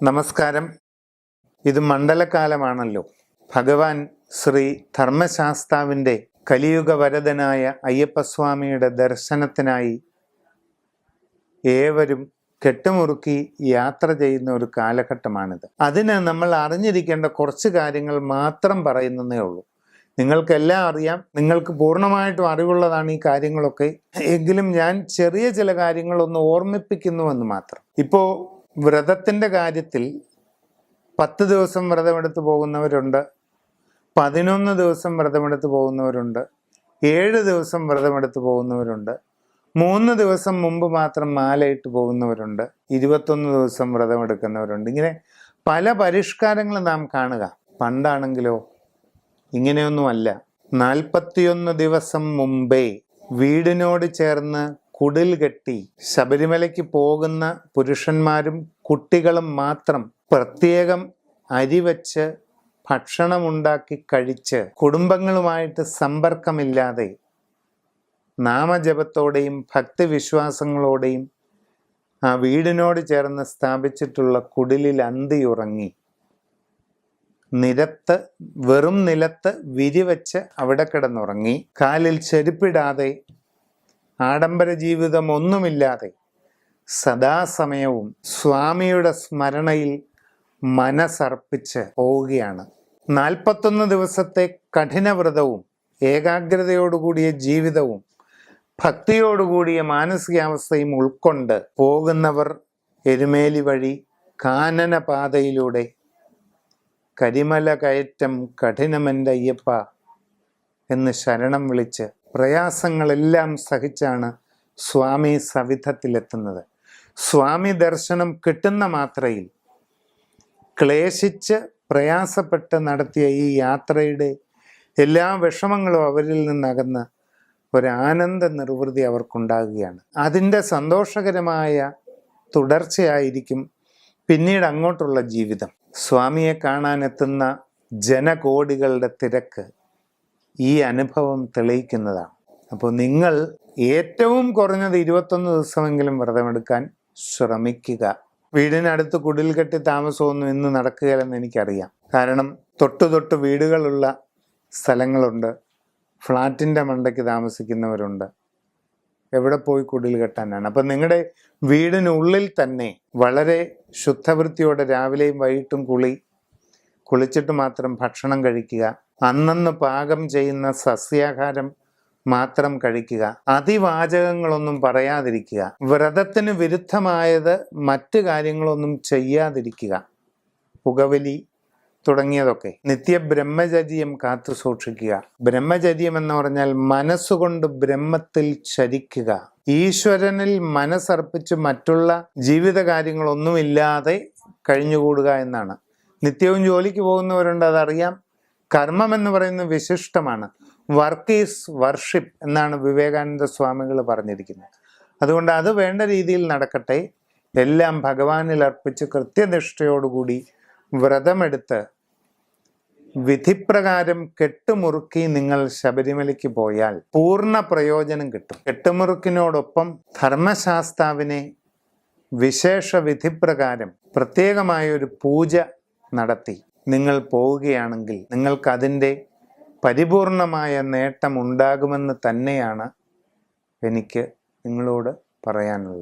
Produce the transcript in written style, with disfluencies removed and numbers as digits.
നമസ്കാരം. ഇത് മണ്ഡലകാലമാണല്ലോ. ഭഗവാൻ ശ്രീ ധർമ്മശാസ്താവിൻ്റെ കലിയുഗ വരദനായ അയ്യപ്പസ്വാമിയുടെ ദർശനത്തിനായി ഏവരും കെട്ടുമുറുക്കി യാത്ര ചെയ്യുന്ന ഒരു കാലഘട്ടമാണിത്. അതിന് നമ്മൾ അറിഞ്ഞിരിക്കേണ്ട കുറച്ച് കാര്യങ്ങൾ മാത്രം പറയുന്നതേ ഉള്ളൂ. നിങ്ങൾക്കെല്ലാം അറിയാം, നിങ്ങൾക്ക് പൂർണ്ണമായിട്ടും അറിവുള്ളതാണ് ഈ കാര്യങ്ങളൊക്കെ. എങ്കിലും ഞാൻ ചെറിയ ചില കാര്യങ്ങളൊന്ന് ഓർമ്മിപ്പിക്കുന്നുവെന്ന് മാത്രം. ഇപ്പോൾ വ്രതത്തിൻ്റെ കാര്യത്തിൽ 10 ദിവസം വ്രതമെടുത്ത് പോകുന്നവരുണ്ട്, 11 ദിവസം വ്രതമെടുത്ത് പോകുന്നവരുണ്ട്, 7 ദിവസം വ്രതമെടുത്ത് പോകുന്നവരുണ്ട്, 3 ദിവസം മുമ്പ് മാത്രം മാലയിട്ട് പോകുന്നവരുണ്ട്, 21 ദിവസം വ്രതമെടുക്കുന്നവരുണ്ട്. ഇങ്ങനെ പല പരിഷ്കാരങ്ങൾ നാം കാണുക. പണ്ടാണെങ്കിലോ ഇങ്ങനെയൊന്നുമല്ല. 41 ദിവസം മുമ്പേ വീടിനോട് ചേർന്ന് കുടിൽ കെട്ടി ശബരിമലയ്ക്ക് പോകുന്ന പുരുഷന്മാരും കുട്ടികളും മാത്രം പ്രത്യേകം അരി വച്ച് ഭക്ഷണമുണ്ടാക്കി കഴിച്ച് കുടുംബങ്ങളുമായിട്ട് സമ്പർക്കമില്ലാതെ നാമജപത്തോടെയും ഭക്തിവിശ്വാസങ്ങളോടെയും ആ വീടിനോട് ചേർന്ന് സ്ഥാപിച്ചിട്ടുള്ള കുടിലിൽ അന്തിയുറങ്ങി വെറും നിലത്ത് വിരിവെച്ച് അവിടെ കിടന്നുറങ്ങി, കാലിൽ ചെരുപ്പിടാതെ ആഡംബര ജീവിതം ഒന്നുമില്ലാതെ സദാസമയവും സ്വാമിയുടെ സ്മരണയിൽ മനസ്സർപ്പിച്ച് പോവുകയാണ്. 41 ദിവസത്തെ കഠിനവ്രതവും ഏകാഗ്രതയോടുകൂടിയ ജീവിതവും ഭക്തിയോടുകൂടിയ മാനസികാവസ്ഥയും ഉൾക്കൊണ്ട് പോകുന്നവർ എരുമേലി വഴി കാനന പാതയിലൂടെ കരിമല കയറ്റം കഠിനമെൻ്റെ അയ്യപ്പ എന്ന് ശരണം വിളിച്ച് പ്രയാസങ്ങളെല്ലാം സഹിച്ചാണ് സ്വാമി സവിധത്തിലെത്തുന്നത്. സ്വാമി ദർശനം കിട്ടുന്ന മാത്രയിൽ ക്ലേശിച്ച് പ്രയാസപ്പെട്ട് നടത്തിയ ഈ യാത്രയുടെ എല്ലാ വിഷമങ്ങളും അവരിൽ നിന്നകന്ന് ഒരാനന്ദ നിർവൃതി അവർക്കുണ്ടാകുകയാണ്. അതിൻ്റെ സന്തോഷകരമായ തുടർച്ചയായിരിക്കും പിന്നീട് അങ്ങോട്ടുള്ള ജീവിതം. സ്വാമിയെ കാണാനെത്തുന്ന ജനകോടികളുടെ തിരക്ക് ഈ അനുഭവം തെളിയിക്കുന്നതാണ്. അപ്പോൾ നിങ്ങൾ ഏറ്റവും കുറഞ്ഞത് 21 ദിവസമെങ്കിലും വ്രതമെടുക്കാൻ ശ്രമിക്കുക. വീടിനടുത്ത് കുടിൽ കെട്ടി താമസമൊന്നും ഇന്ന് നടക്കുകയില്ലെന്ന് എനിക്കറിയാം. കാരണം തൊട്ടു വീടുകളുള്ള സ്ഥലങ്ങളുണ്ട്, ഫ്ലാറ്റിൻ്റെ മണ്ടയ്ക്ക് താമസിക്കുന്നവരുണ്ട്. എവിടെ പോയി കുടിൽ കെട്ടാനാണ്? അപ്പം നിങ്ങളുടെ വീടിനുള്ളിൽ തന്നെ വളരെ ശുദ്ധവൃത്തിയോടെ രാവിലെയും വൈകിട്ടും കുളിച്ചിട്ട് മാത്രം ഭക്ഷണം കഴിക്കുക, അന്നന്ന് പാകം ചെയ്യുന്ന സസ്യാഹാരം മാത്രം കഴിക്കുക, അതിവാചകങ്ങളൊന്നും പറയാതിരിക്കുക, വ്രതത്തിന് വിരുദ്ധമായത് മറ്റ് കാര്യങ്ങളൊന്നും ചെയ്യാതിരിക്കുക, പുകവലി തുടങ്ങിയതൊക്കെ. നിത്യ ബ്രഹ്മചര്യം കാത്തു സൂക്ഷിക്കുക. ബ്രഹ്മചര്യം എന്ന് പറഞ്ഞാൽ മനസ്സുകൊണ്ട് ബ്രഹ്മത്തിൽ ചരിക്കുക, ഈശ്വരനിൽ മനസ്സർപ്പിച്ച് മറ്റുള്ള ജീവിത കാര്യങ്ങളൊന്നുമില്ലാതെ കഴിഞ്ഞുകൂടുക എന്നാണ്. നിത്യവും ജോലിക്ക് പോകുന്നവരുണ്ട്, അതറിയാം. കർമ്മം എന്ന് പറയുന്നത് വിശിഷ്ടമാണ്. വർക്ക് ഈസ് വർഷിപ്പ് എന്നാണ് വിവേകാനന്ദ സ്വാമികൾ പറഞ്ഞിരിക്കുന്നത്. അതുകൊണ്ട് അത് വേണ്ട രീതിയിൽ നടക്കട്ടെ. എല്ലാം ഭഗവാനിൽ അർപ്പിച്ച് കൃത്യനിഷ്ഠയോടുകൂടി വ്രതമെടുത്ത് വിധിപ്രകാരം കെട്ടുമുറുക്കി നിങ്ങൾ ശബരിമലയ്ക്ക് പോയാൽ പൂർണ്ണ പ്രയോജനം കിട്ടും. കെട്ടുമുറുക്കിനോടൊപ്പം ധർമ്മശാസ്താവിനെ വിശേഷ വിധിപ്രകാരം പ്രത്യേകമായൊരു പൂജ നടത്തി നിങ്ങൾ പോവുകയാണെങ്കിൽ നിങ്ങൾക്കതിൻ്റെ പരിപൂർണമായ നേട്ടം ഉണ്ടാകുമെന്ന് തന്നെയാണ് എനിക്ക് നിങ്ങളോട് പറയാനുള്ളത്.